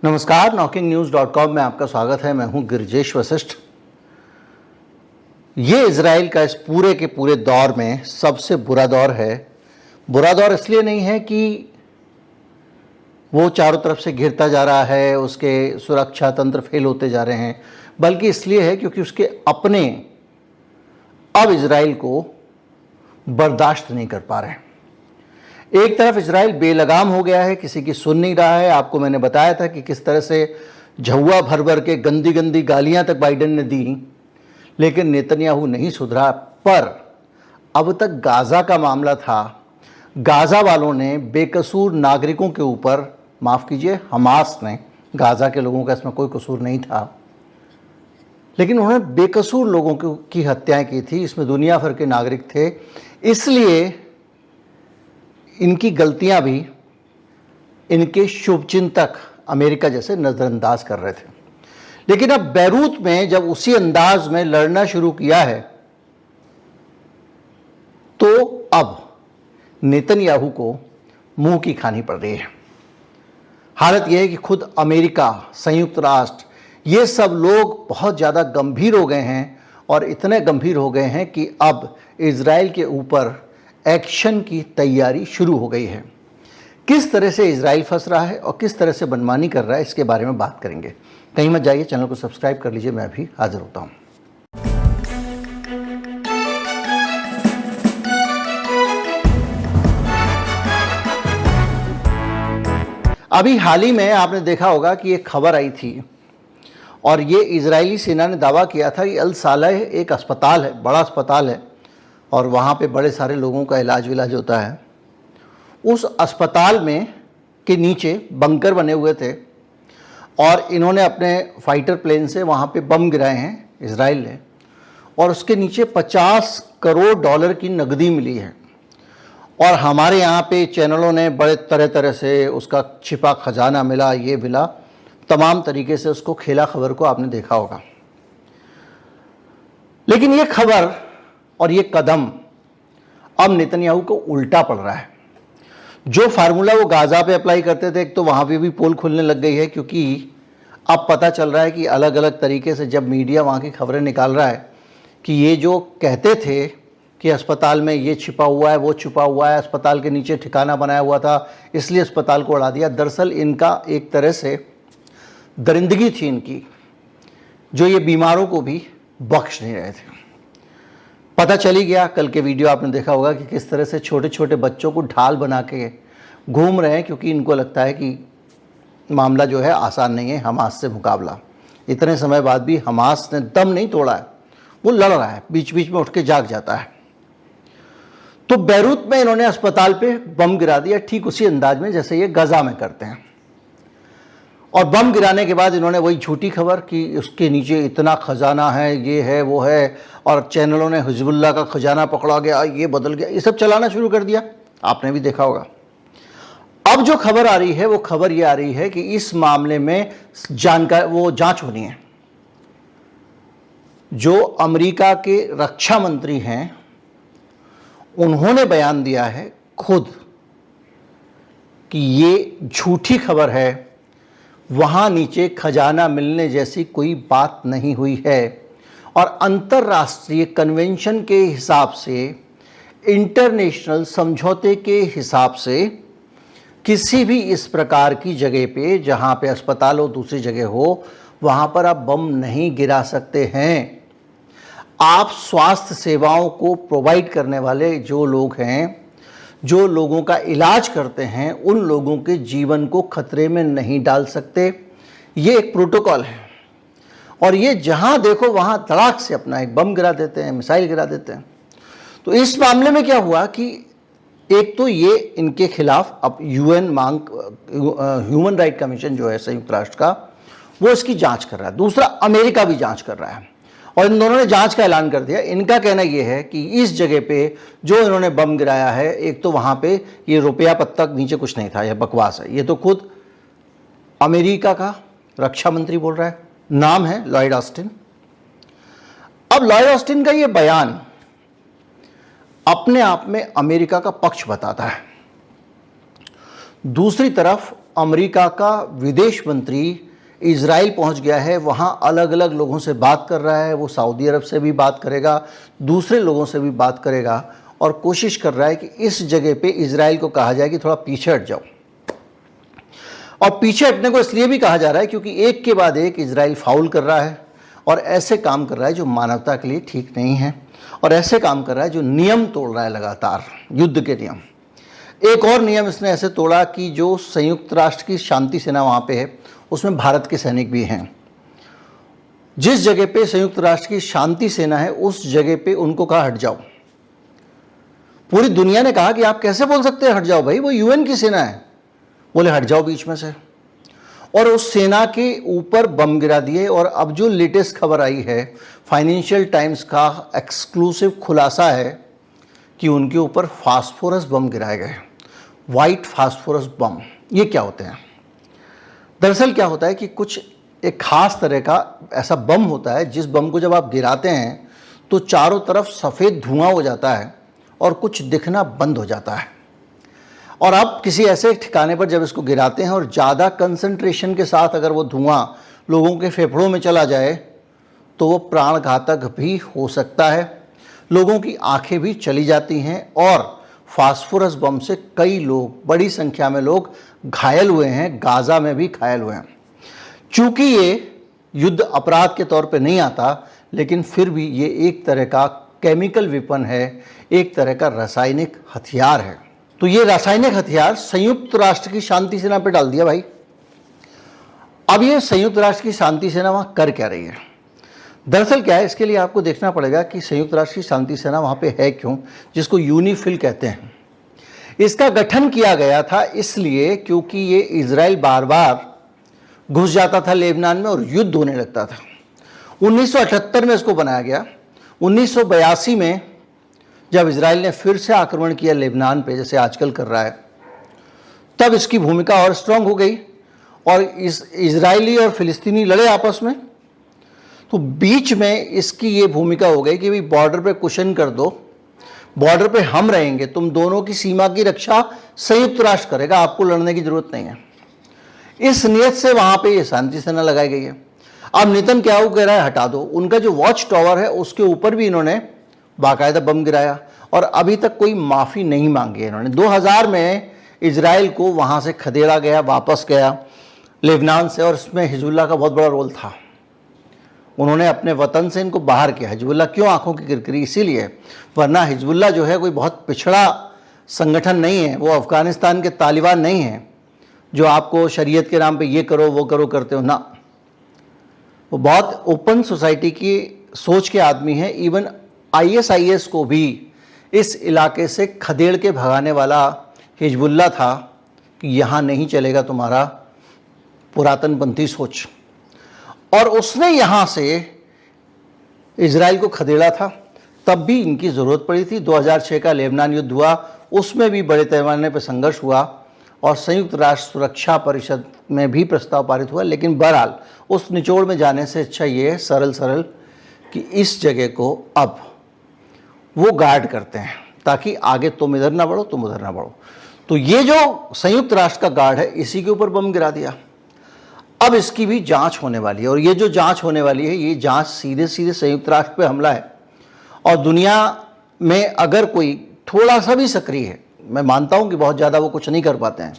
नमस्कार, NockingNews.com में आपका स्वागत है। मैं हूं गिरिजेश वशिष्ठ। ये इजराइल का इस पूरे के पूरे दौर में सबसे बुरा दौर है। बुरा दौर इसलिए नहीं है कि वो चारों तरफ से घिरता जा रहा है, उसके सुरक्षा तंत्र फेल होते जा रहे हैं, बल्कि इसलिए है क्योंकि उसके अपने अब इजराइल को बर्दाश्त नहीं कर पा रहे हैं। एक तरफ इजराइल बेलगाम हो गया है, किसी की सुन नहीं रहा है। आपको मैंने बताया था कि किस तरह से झुआ भर भर के गंदी गंदी गालियां तक बाइडेन ने दी, लेकिन नेतन्याहू नहीं सुधरा। पर अब तक गाज़ा का मामला था, गाज़ा वालों ने बेकसूर नागरिकों के ऊपर, माफ़ कीजिए हमास ने, गाज़ा के लोगों का इसमें कोई कसूर नहीं था, लेकिन उन्होंने बेकसूर लोगों की हत्याएं की थी। इसमें दुनिया भर के नागरिक थे, इसलिए इनकी गलतियां भी इनके शुभचिंतक अमेरिका जैसे नज़रअंदाज कर रहे थे। लेकिन अब बैरूत में जब उसी अंदाज में लड़ना शुरू किया है, तो अब नेतन्याहू को मुंह की खानी पड़ रही है। हालत यह है कि खुद अमेरिका, संयुक्त राष्ट्र, ये सब लोग बहुत ज़्यादा गंभीर हो गए हैं, और इतने गंभीर हो गए हैं कि अब इजराइल के ऊपर एक्शन की तैयारी शुरू हो गई है। किस तरह से इजराइल फंस रहा है और किस तरह से मनमानी कर रहा है, इसके बारे में बात करेंगे। कहीं मत जाइए, चैनल को सब्सक्राइब कर लीजिए, मैं अभी हाजिर होता हूं। अभी हाल ही में आपने देखा होगा कि एक खबर आई थी, और ये इजरायली सेना ने दावा किया था कि अल सालेह एक अस्पताल है, बड़ा अस्पताल है, और वहाँ पे बड़े सारे लोगों का इलाज विलाज होता है। उस अस्पताल में के नीचे बंकर बने हुए थे, और इन्होंने अपने फाइटर प्लेन से वहाँ पे बम गिराए हैं इजराइल ने, और उसके नीचे 50 करोड़ डॉलर की नकदी मिली है। और हमारे यहाँ पे चैनलों ने बड़े तरह तरह से उसका छिपा खजाना मिला, ये मिला, तमाम तरीके से उसको खेला। खबर को आपने देखा होगा। लेकिन ये खबर और ये कदम अब नेतन्याहू को उल्टा पड़ रहा है। जो फार्मूला वो गाज़ा पे अप्लाई करते थे, एक तो वहाँ पे भी पोल खुलने लग गई है, क्योंकि अब पता चल रहा है कि अलग अलग तरीके से जब मीडिया वहाँ की खबरें निकाल रहा है कि ये जो कहते थे कि अस्पताल में ये छिपा हुआ है, वो छुपा हुआ है, अस्पताल के नीचे ठिकाना बनाया हुआ था, इसलिए अस्पताल को उड़ा दिया। दरअसल इनका एक तरह से दरिंदगी थी इनकी, जो ये बीमारों को भी बख्श नहीं रहे थे। पता चल ही गया, कल के वीडियो आपने देखा होगा कि किस तरह से छोटे छोटे बच्चों को ढाल बना के घूम रहे हैं, क्योंकि इनको लगता है कि मामला जो है आसान नहीं है हमास से मुकाबला। इतने समय बाद भी हमास ने दम नहीं तोड़ा है, वो लड़ रहा है, बीच बीच में उठ के जाग जाता है। तो बैरूत में इन्होंने अस्पताल पे बम गिरा दिया, ठीक उसी अंदाज में जैसे ये गाज़ा में करते हैं। और बम गिराने के बाद इन्होंने वही झूठी खबर कि उसके नीचे इतना खजाना है, ये है, वो है, और चैनलों ने हिजबुल्लाह का खजाना पकड़ा गया, ये बदल गया, ये सब चलाना शुरू कर दिया। आपने भी देखा होगा। अब जो खबर आ रही है, वो खबर ये आ रही है कि इस मामले में जांच होनी है। जो अमेरिका के रक्षा मंत्री हैं, उन्होंने बयान दिया है खुद कि ये झूठी खबर है, वहाँ नीचे खजाना मिलने जैसी कोई बात नहीं हुई है। और अंतर्राष्ट्रीय कन्वेंशन के हिसाब से, इंटरनेशनल समझौते के हिसाब से, किसी भी इस प्रकार की जगह पे जहाँ पे अस्पताल हो, दूसरी जगह हो, वहाँ पर आप बम नहीं गिरा सकते हैं। आप स्वास्थ्य सेवाओं को प्रोवाइड करने वाले जो लोग हैं, जो लोगों का इलाज करते हैं, उन लोगों के जीवन को खतरे में नहीं डाल सकते। ये एक प्रोटोकॉल है, और ये जहां देखो वहां तड़ाक से अपना एक बम गिरा देते हैं, मिसाइल गिरा देते हैं। तो इस मामले में क्या हुआ कि एक तो ये इनके खिलाफ अब ह्यूमन राइट कमीशन जो है संयुक्त राष्ट्र का, वो इसकी जांच कर रहा है। दूसरा, अमेरिका भी जांच कर रहा है, और इन दोनों ने जांच का ऐलान कर दिया। इनका कहना यह है कि इस जगह पे जो इन्होंने बम गिराया है, एक तो वहाँ पे ये रुपया पत्ता नीचे कुछ नहीं था, यह बकवास है। ये तो खुद अमेरिका का रक्षा मंत्री बोल रहा है, नाम है लॉयड ऑस्टिन। अब लॉयड ऑस्टिन का ये बयान अपने आप में अमेरिका का पक्ष बताता है। दूसरी तरफ अमेरिका का विदेश मंत्री इजराइल पहुंच गया है, वहां अलग अलग लोगों से बात कर रहा है। वो सऊदी अरब से भी बात करेगा, दूसरे लोगों से भी बात करेगा और कोशिश कर रहा है कि इस जगह पे इजराइल को कहा जाए कि थोड़ा पीछे हट जाओ। और पीछे हटने को इसलिए भी कहा जा रहा है क्योंकि एक के बाद एक इजराइल फाउल कर रहा है और ऐसे काम कर रहा है जो मानवता के लिए ठीक नहीं है, और ऐसे काम कर रहा है जो नियम तोड़ रहा है लगातार, युद्ध के नियम। एक और नियम इसने ऐसे तोड़ा कि जो संयुक्त राष्ट्र की शांति सेना वहाँ पे है, उसमें भारत के सैनिक भी हैं। जिस जगह पे संयुक्त राष्ट्र की शांति सेना है उस जगह पे उनको कहा हट जाओ। पूरी दुनिया ने कहा कि आप कैसे बोल सकते हैं हट जाओ भाई, वो यूएन की सेना है। बोले हट जाओ बीच में से, और उस सेना के ऊपर बम गिरा दिए। और अब जो लेटेस्ट खबर आई है, फाइनेंशियल टाइम्स का एक्सक्लूसिव खुलासा है कि उनके ऊपर फास्फोरस बम गिराए गए, वाइट फास्फोरस बम। ये क्या होते हैं? दरअसल क्या होता है कि कुछ एक खास तरह का ऐसा बम होता है जिस बम को जब आप गिराते हैं तो चारों तरफ सफ़ेद धुआं हो जाता है और कुछ दिखना बंद हो जाता है। और आप किसी ऐसे ठिकाने पर जब इसको गिराते हैं और ज़्यादा कंसंट्रेशन के साथ अगर वो धुआं लोगों के फेफड़ों में चला जाए तो वो प्राण घातक भी हो सकता है। लोगों की आंखें भी चली जाती हैं और फास्फोरस बम से कई लोग, बड़ी संख्या में लोग घायल हुए हैं, गाज़ा में भी घायल हुए हैं। चूँकि ये युद्ध अपराध के तौर पे नहीं आता, लेकिन फिर भी ये एक तरह का केमिकल वेपन है, एक तरह का रासायनिक हथियार है। तो ये रासायनिक हथियार संयुक्त राष्ट्र की शांति सेना पे डाल दिया भाई। अब ये संयुक्त राष्ट्र की शांति सेना वहाँ कर क्या रही है? दरअसल क्या है, इसके लिए आपको देखना पड़ेगा कि संयुक्त राष्ट्र की शांति सेना वहाँ पे है क्यों, जिसको यूनिफिल कहते हैं। इसका गठन किया गया था इसलिए क्योंकि ये इजराइल बार बार घुस जाता था लेबनान में और युद्ध होने लगता था। 1978 में इसको बनाया गया। 1982 में जब इजराइल ने फिर से आक्रमण किया लेबनान पे, जैसे आजकल कर रहा है, तब इसकी भूमिका और स्ट्रांग हो गई और इस इजरायली और फिलिस्तीनी लड़े आपस में। तो बीच में इसकी ये भूमिका हो गई कि भाई बॉर्डर पे कुशन कर दो, बॉर्डर पे हम रहेंगे, तुम दोनों की सीमा की रक्षा संयुक्त राष्ट्र करेगा, आपको लड़ने की जरूरत नहीं है। इस नियत से वहां पे ये शांति सेना लगाई गई है। अब नेतन्याहू कह रहा है हटा दो। उनका जो वॉच टावर है उसके ऊपर भी इन्होंने बाकायदा बम गिराया और अभी तक कोई माफ़ी नहीं मांगी है इन्होंने। 2000 में इजराइल को वहाँ से खदेड़ा गया, वापस गया लेबनान से, और इसमें हिजबुल्लाह का बहुत बड़ा रोल था। उन्होंने अपने वतन से इनको बाहर किया। हिजबुल्लाह क्यों आंखों की किरकिरी? इसीलिए, वरना हिजबुल्लाह जो है कोई बहुत पिछड़ा संगठन नहीं है। वो अफ़गानिस्तान के तालिबान नहीं है जो आपको शरीयत के नाम पे ये करो वो करो करते हो ना। वो बहुत ओपन सोसाइटी की सोच के आदमी हैं। इवन ISIS को भी इस इलाके से खदेड़ के भगाने वाला हिजबुल्लाह था कि यहाँ नहीं चलेगा तुम्हारा पुरातनपंथी सोच, और उसने यहाँ से इजराइल को खदेड़ा था। तब भी इनकी ज़रूरत पड़ी थी। 2006 का लेबनान युद्ध हुआ, उसमें भी बड़े पैमाने पर संघर्ष हुआ और संयुक्त राष्ट्र सुरक्षा परिषद में भी प्रस्ताव पारित हुआ। लेकिन बहरहाल उस निचोड़ में जाने से अच्छा ये है सरल सरल कि इस जगह को अब वो गार्ड करते हैं ताकि आगे तुम इधर ना बढ़ो, तुम उधर ना बढ़ो। तो ये जो संयुक्त राष्ट्र का गार्ड है, इसी के ऊपर बम गिरा दिया। अब इसकी भी जांच होने वाली है, और ये जो जांच होने वाली है, ये जांच सीधे सीधे संयुक्त राष्ट्र पे हमला है। और दुनिया में अगर कोई थोड़ा सा भी सक्रिय है, मैं मानता हूं कि बहुत ज़्यादा वो कुछ नहीं कर पाते हैं,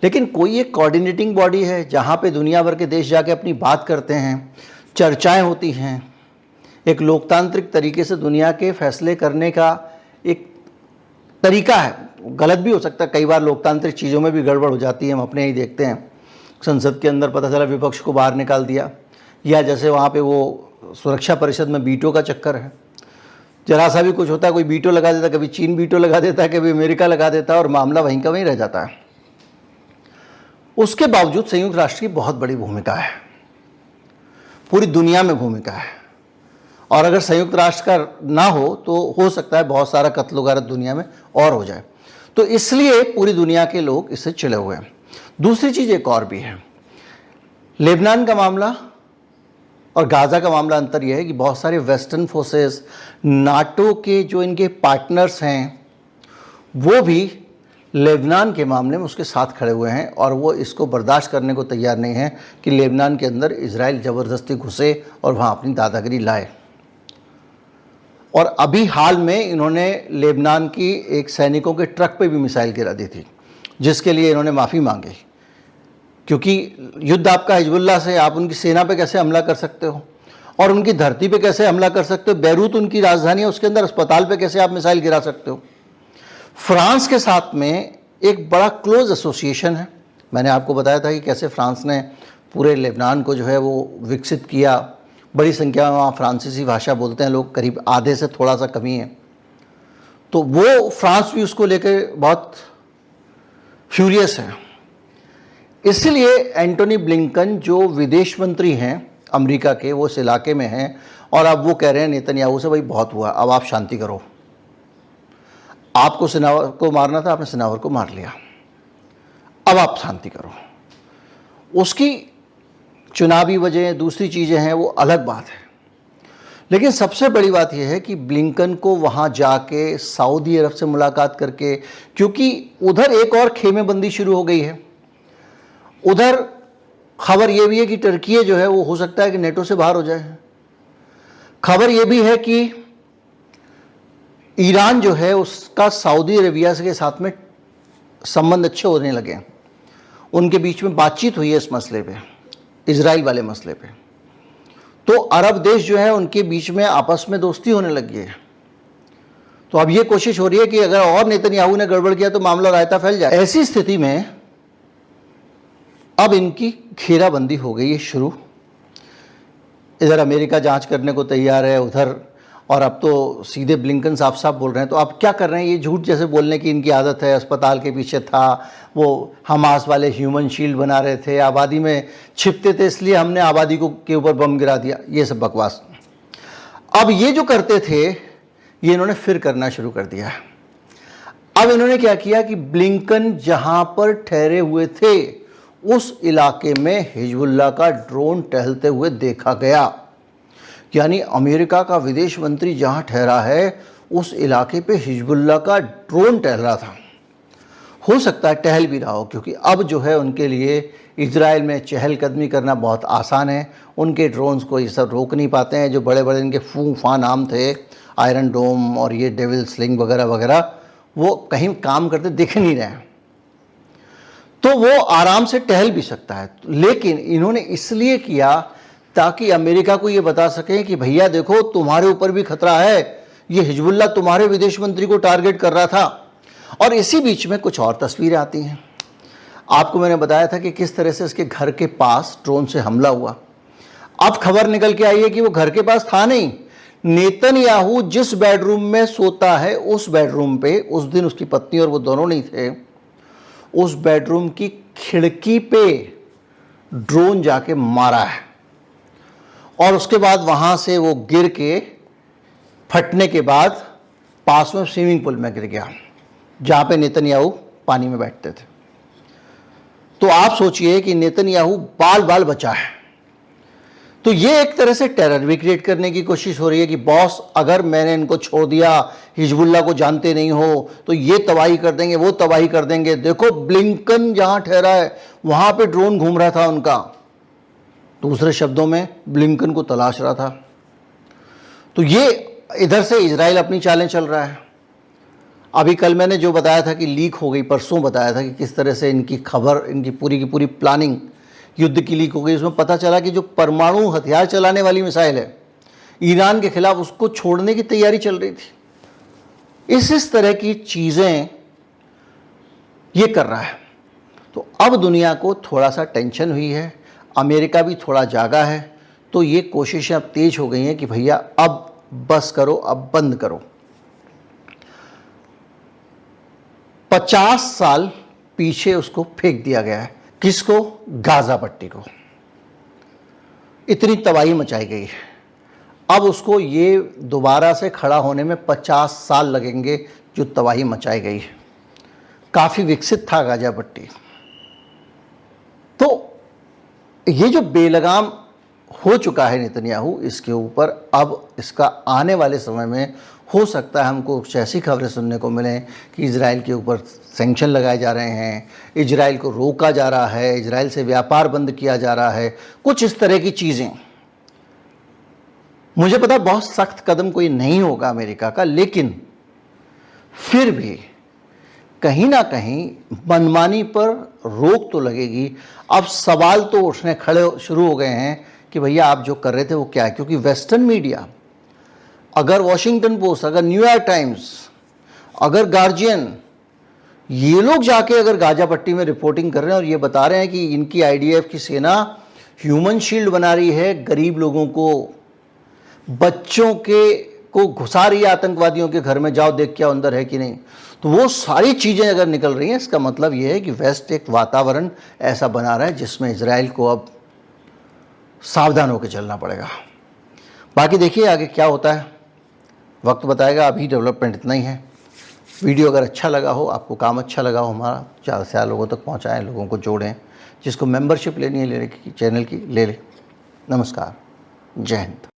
लेकिन कोई एक कोऑर्डिनेटिंग बॉडी है जहां पे दुनिया भर के देश जाके अपनी बात करते हैं, चर्चाएं होती हैं, एक लोकतांत्रिक तरीके से दुनिया के फैसले करने का एक तरीका है। गलत भी हो सकता है, कई बार लोकतांत्रिक चीज़ों में भी गड़बड़ हो जाती है, हम अपने ही देखते हैं। संसद के अंदर पता चला विपक्ष को बाहर निकाल दिया, या जैसे वहाँ पे वो सुरक्षा परिषद में वीटो का चक्कर है। जरा सा भी कुछ होता है, कोई वीटो लगा देता है, कभी चीन वीटो लगा देता है, कभी अमेरिका लगा देता है, और मामला वहीं का वहीं रह जाता है। उसके बावजूद संयुक्त राष्ट्र की बहुत बड़ी भूमिका है, पूरी दुनिया में भूमिका है। और अगर संयुक्त राष्ट्र का ना हो तो हो सकता है बहुत सारा कत्ल गारत दुनिया में और हो जाए। तो इसलिए पूरी दुनिया के लोग इससे चिढ़े हुए हैं। दूसरी चीज़ एक और भी है, लेबनान का मामला और गाज़ा का मामला अंतर यह है कि बहुत सारे वेस्टर्न फोर्सेस, नाटो के जो इनके पार्टनर्स हैं, वो भी लेबनान के मामले में उसके साथ खड़े हुए हैं और वो इसको बर्दाश्त करने को तैयार नहीं है कि लेबनान के अंदर इजराइल ज़बरदस्ती घुसे और वहाँ अपनी दादागिरी लाए। और अभी हाल में इन्होंने लेबनान की एक सैनिकों के ट्रक पे भी मिसाइल गिरा दी थी, जिसके लिए इन्होंने माफ़ी मांगी, क्योंकि युद्ध आपका हिजबुल्लाह से, आप उनकी सेना पे कैसे हमला कर सकते हो और उनकी धरती पे कैसे हमला कर सकते हो। बैरूत उनकी राजधानी है, उसके अंदर अस्पताल पे कैसे आप मिसाइल गिरा सकते हो। फ्रांस के साथ में एक बड़ा क्लोज एसोसिएशन है। मैंने आपको बताया था कि कैसे फ्रांस ने पूरे लेबनान को जो है वो विकसित किया। बड़ी संख्या में वहाँ फ्रांसीसी भाषा बोलते हैं लोग, करीब आधे से थोड़ा सा कमी है। तो वो फ्रांस भी उसको लेकर बहुत फ्यूरियस है। इसलिए एंटोनी ब्लिंकन जो विदेश मंत्री हैं अमेरिका के, वो इस इलाके में हैं और अब वो कह रहे हैं नेतन्याहू से, भाई बहुत हुआ, अब आप शांति करो। आपको सिनावर को मारना था, आपने सिनावर को मार लिया, अब आप शांति करो। उसकी चुनावी वजह, दूसरी चीज़ें हैं, वो अलग बात है। लेकिन सबसे बड़ी बात यह है कि ब्लिंकन को वहाँ जाके सऊदी अरब से मुलाकात करके, क्योंकि उधर एक और खेमेबंदी शुरू हो गई है। उधर खबर यह भी है कि टर्की जो है वो हो सकता है कि नेटो से बाहर हो जाए। खबर यह भी है कि ईरान जो है उसका सऊदी अरेबिया के साथ में संबंध अच्छे होने लगे हैं। उनके बीच में बातचीत हुई है इस मसले पे, इजराइल वाले मसले पे। तो अरब देश जो है उनके बीच में आपस में दोस्ती होने लगी है। तो अब ये कोशिश हो रही है कि अगर और नेतन्याहू ने गड़बड़ किया तो मामला रायता फैल जाए। ऐसी स्थिति में अब इनकी घेराबंदी हो गई है शुरू। इधर अमेरिका जांच करने को तैयार है, उधर, और अब तो सीधे ब्लिंकन साफ साफ बोल रहे हैं। तो अब क्या कर रहे हैं, ये झूठ जैसे बोलने की इनकी आदत है। अस्पताल के पीछे था, वो हमास वाले ह्यूमन शील्ड बना रहे थे, आबादी में छिपते थे इसलिए हमने आबादी को के ऊपर बम गिरा दिया, ये सब बकवास। अब ये जो करते थे ये इन्होंने फिर करना शुरू कर दिया है। अब इन्होंने क्या किया कि ब्लिंकन जहां पर ठहरे हुए थे उस इलाके में हिजबुल्लाह का ड्रोन टहलते हुए देखा गया। यानी अमेरिका का विदेश मंत्री जहां ठहरा है उस इलाके पे हिजबुल्लाह का ड्रोन टहल रहा था। हो सकता है टहल भी रहा हो, क्योंकि अब जो है उनके लिए इजराइल में चहलकदमी करना बहुत आसान है। उनके ड्रोन्स को ये सब रोक नहीं पाते हैं। जो बड़े बड़े इनके फू फा नाम थे, आयरन डोम और ये डेविल स्लिंग वगैरह वगैरह, वो कहीं काम करते दिख नहीं रहे हैं। तो वो आराम से टहल भी सकता है। लेकिन इन्होंने इसलिए किया ताकि अमेरिका को ये बता सकें कि भैया देखो तुम्हारे ऊपर भी खतरा है, ये हिजबुल्लाह तुम्हारे विदेश मंत्री को टारगेट कर रहा था। और इसी बीच में कुछ और तस्वीरें आती हैं। आपको मैंने बताया था कि किस तरह से इसके घर के पास ड्रोन से हमला हुआ। अब खबर निकल के आई है कि वो घर के पास था नहीं। नेतन्याहू जिस बेडरूम में सोता है उस बेडरूम पे उस दिन उसकी पत्नी और वो दोनों नहीं थे। उस बेडरूम की खिड़की पे ड्रोन जाके मारा है और उसके बाद वहां से वो गिर के फटने के बाद पास में स्विमिंग पूल में गिर गया जहां पे नेतन्याहू पानी में बैठते थे। तो आप सोचिए कि नेतन्याहू बाल बाल बचा है। तो ये एक तरह से टेरर भी क्रिएट करने की कोशिश हो रही है कि बॉस अगर मैंने इनको छोड़ दिया, हिजबुल्लाह को जानते नहीं हो, तो ये तबाही कर देंगे, वो तबाही कर देंगे। देखो ब्लिंकन जहां ठहरा है वहां पे ड्रोन घूम रहा था उनका। दूसरे शब्दों में ब्लिंकन को तलाश रहा था। तो ये इधर से इजराइल अपनी चालें चल रहा है। अभी कल मैंने जो बताया था कि लीक हो गई, परसों बताया था कि किस तरह से इनकी खबर, इनकी पूरी की पूरी प्लानिंग युद्ध की लीक हो गई। उसमें पता चला कि जो परमाणु हथियार चलाने वाली मिसाइल है ईरान के खिलाफ, उसको छोड़ने की तैयारी चल रही थी। इस तरह की चीज़ें ये कर रहा है। तो अब दुनिया को थोड़ा सा टेंशन हुई है, अमेरिका भी थोड़ा जागा है। तो ये कोशिशें अब तेज हो गई हैं कि भैया अब बस करो, अब बंद करो। 50 साल पीछे उसको फेंक दिया गया है। किसको? गाजा पट्टी को। इतनी तबाही मचाई गई है। अब उसको ये दोबारा से खड़ा होने में 50 साल लगेंगे जो तबाही मचाई गई है। काफ़ी विकसित था गाजा पट्टी। तो ये जो बेलगाम हो चुका है नेतन्याहू, इसके ऊपर अब इसका आने वाले समय में हो सकता है हमको कुछ ऐसी खबरें सुनने को मिलें कि इजराइल के ऊपर सैंक्शन लगाए जा रहे हैं, इजराइल को रोका जा रहा है, इजराइल से व्यापार बंद किया जा रहा है, कुछ इस तरह की चीज़ें। मुझे पता बहुत सख्त कदम कोई नहीं होगा अमेरिका का, लेकिन फिर भी कहीं ना कहीं मनमानी पर रोक तो लगेगी। अब सवाल तो उठने खड़े शुरू हो गए हैं कि भैया आप जो कर रहे थे वो क्या है, क्योंकि वेस्टर्न मीडिया, अगर वॉशिंगटन पोस्ट, अगर न्यूयॉर्क टाइम्स, अगर गार्जियन, ये लोग जाके अगर गाजा पट्टी में रिपोर्टिंग कर रहे हैं और ये बता रहे हैं कि इनकी आईडीएफ की सेना ह्यूमन शील्ड बना रही है, गरीब लोगों को, बच्चों के को घुसा रही है आतंकवादियों के घर में, जाओ देख के आओ अंदर है कि नहीं, तो वो सारी चीज़ें अगर निकल रही हैं, इसका मतलब ये है कि वेस्ट एक वातावरण ऐसा बना रहा है जिसमें इजराइल को अब सावधान होकर चलना पड़ेगा। बाकी देखिए आगे क्या होता है, वक्त बताएगा। अभी डेवलपमेंट इतना ही है। वीडियो अगर अच्छा लगा हो, आपको काम अच्छा लगा हो हमारा, ज़्यादा से ज़्यादा लोगों तक पहुँचाएँ, लोगों को जोड़ें। जिसको मेंबरशिप लेनी है चैनल की ले ले। नमस्कार, जय हिंद।